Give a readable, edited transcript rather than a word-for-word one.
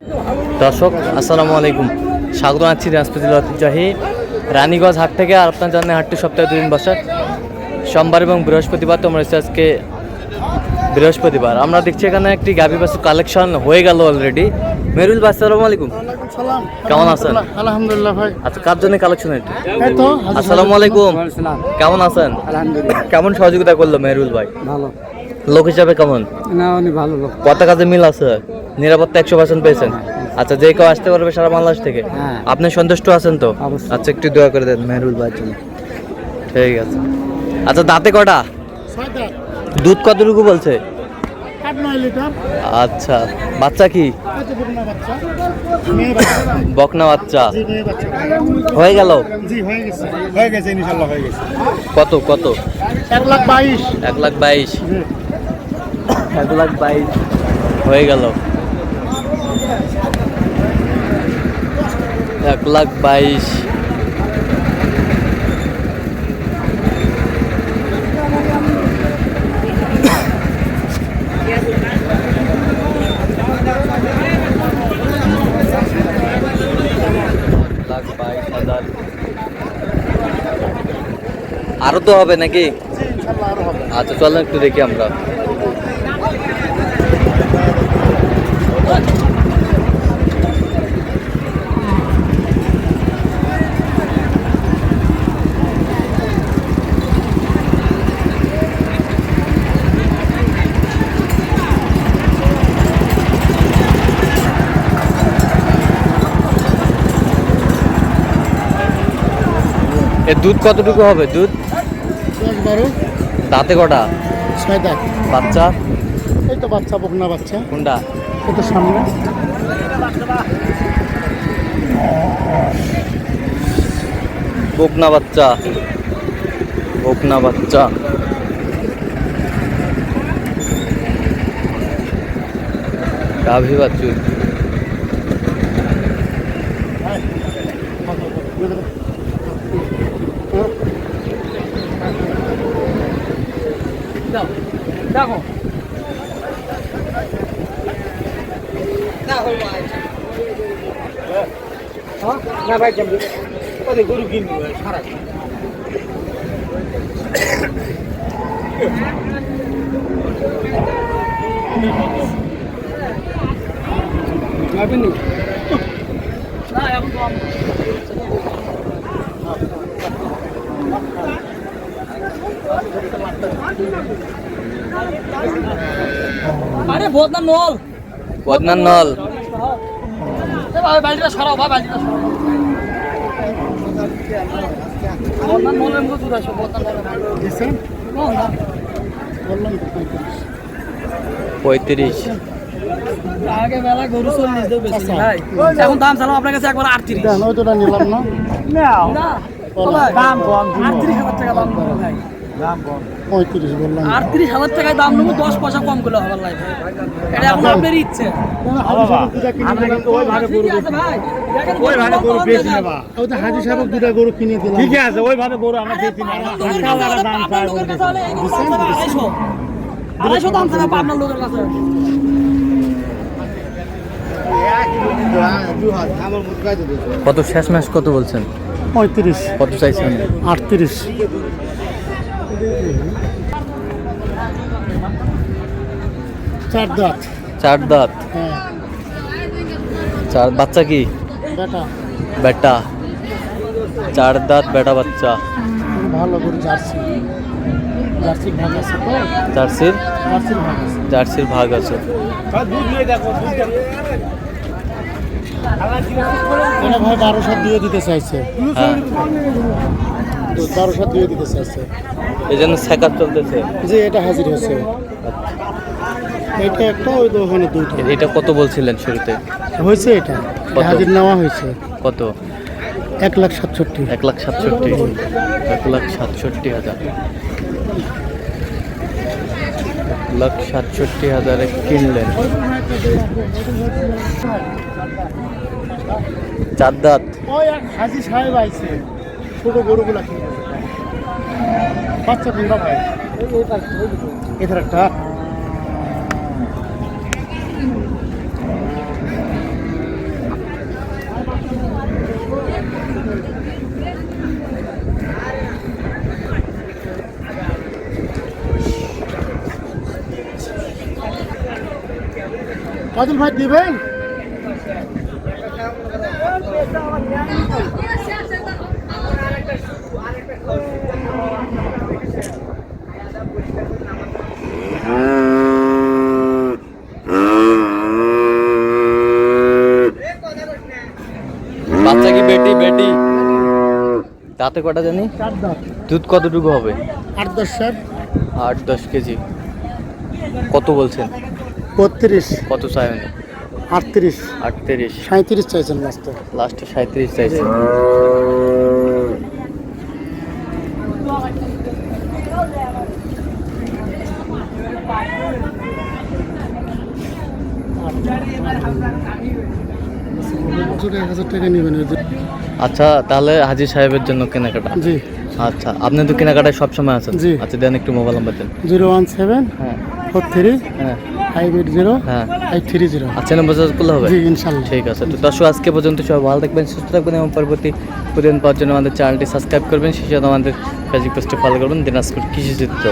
দর্শক আসসালামু আলাইকুম, স্বাগত আছি দিনাজপুর জেলা ঐতিহ্যবাহী রানীগঞ্জ হাট থেকে। আর আপনার জানেন হাটটি সপ্তাহে 2 দিন বসে, সোমবার এবং বৃহস্পতিবার। তোমরা আজকে বৃহস্পতিবার। আমরা দেখছি এখানে একটি গাভী বাছুর কালেকশন হয়ে গেল অলরেডি। মেহরুল ভাই আসসালামু আলাইকুম, কেমন আছেন? আলহামদুলিল্লাহ ভাই। আচ্ছা, কার জন্য কালেকশন এটা? এই তো আসসালামু আলাইকুম, কেমন আছেন? আলহামদুলিল্লাহ কেমন সহযোগিতা করলো মেহরুল ভাই? ভালো। লোক হিসাবে কেমন? না, উনি ভালো লোক। কত কাজে মিল আছে? নিরাপত্তা 100% পেয়েছেন? আচ্ছা, যে কেউ আসতে পারবে সারা বাংলাদেশ থেকে? হ্যাঁ। আপনি সন্তুষ্ট আছেন তো? অবশ্যই। আচ্ছা, একটু দোয়া করে দেন মেহরুল ভাইয়ের জন্য। ঠিক আছে। আচ্ছা, দাঁতে কটা? দুধ কতটুকু বলছে? 8-9 লিটার। আচ্ছা, বাচ্চা কি? বকনা বাচ্চা হয়ে গেল? জি, হয়ে গেছে ইনশাআল্লাহ হয়ে গেছে। কত কত? 1,22,000। 1,22,000। 1,22,000 হয়ে গেল। 1,22,000। আরো তো হবে নাকি? আচ্ছা, চলেন একটু দেখি আমরা। এর দুধ কতটুকু হবে? দুধ 10-12। দাঁতে কটা? 6 দাঁত। বাচ্চা? এই তো বাচ্চা, বকনা বাচ্চা। কোনটা? এই তো সামনে। বকনা বাচ্চা, বকনা বাচ্চা। গাভী বাছুর। দেখো না ভাই, গরু কিনবো সারা আরে বদনা নল, বদনার নল। ভাই বালতিটা সরাও, ভাই বালতিটা সরাও। বদনা নলের মতো দুধ আসে, বদনা নলের দিচ্ছেন। বললাম তো 35। আগে বেলা গরু 40 দেব বেশি ভাই। এখন দাম চালাও আপনার কাছে একবার 38। দেন, ওই তোটা নিলাম না। না দাম কম, 38,000 টাকা দাম নেবো ভাই। 35 বললাম। 38,000 টাকায় দাম নেবো, 10 পয়সা কম করলে হবে ভাই। এটা এখন আপনার ইচ্ছে। হাজি সাহেব দুটা গরু কিনে দিলাম। ঠিক আছে, ওইভাবে গরু আমরা বেশি না। 250 দাম চালাবো আপনার লোকের কাছে। কত শেষ ম্যাচ কত বলছেন? 35। কত চাইছেন? 38। 4 দাঁত। 4 দাঁত। হ্যাঁ, 4 বাচ্চা কি? বেটা বেটা। 4 দাঁত বেটা বাচ্চা। ভালো করে জার্সি। জার্সির ভাগ আছে তো? জার্সির? জার্সির ভাগ আছে। জার্সির ভাগ আছে। দুধ নিয়ে দেখো, এটা ভাই 1200 দিয়ে দিতে চাইছে। হ্যাঁ, 1200 দিয়ে দিতে চাইছে। এই জন্য সেকার চলতেছে। যে এটা হাজির হয়েছে। এটা একটা, ওই তো ওখানে দুইটা এটা কত বলছিলেন শুরুতে? হয়েছে। এটা কত? হাজির নেওয়া হয়েছে কত? 1,67,000। 1,67,000। 1,67,000। 1,67,000 কিনলেন। 4 দাঁত। ওই এক হাজি সাহেব আইছে, ছোট গরুগুলা কিনে বাচ্চা কোনটা ভাই? এটার একটা কাজল ভাই দিবেন? বাচ্চা কি বেটি বেটি? দাঁতে কটা জানি? 4 দাঁত। দুধ কতটুকু হবে? 8-10 স্যার। 8-10 কেজি। কত বলছেন? 32, কত চাইবেন? 38, 38। 37 চাইছেন লাস্টে। লাস্টে 37 চাইছে। জোরে 1000 টাকা নেবেন। আচ্ছা তাহলে হাজি সাহেবের জন্য কেনাকাটা। জি। আচ্ছা আপনি তো কেনাকাটায় সবসময় আছেন। জি। আচ্ছা দেন একটু মোবাইল নাম্বার দেন। 017 হ্যাঁ 43 হ্যাঁ 580 হ্যাঁ 830। আচ্ছা নম্বর করলে হবে? জি ইনশাল্লাহ। ঠিক আছে, তো দর্শক আজকে পর্যন্ত সবাই ভালো থাকবেন, সুস্থ থাকবেন এবং পরবর্তী প্রতিদিন পাওয়ার জন্য আমাদের চ্যানেলটি সাবস্ক্রাইব করবেন, সেই সাথে আমাদের ফেসবুক পেজটি ফলো করবেন দিনাজপুর কৃষি চিত্র।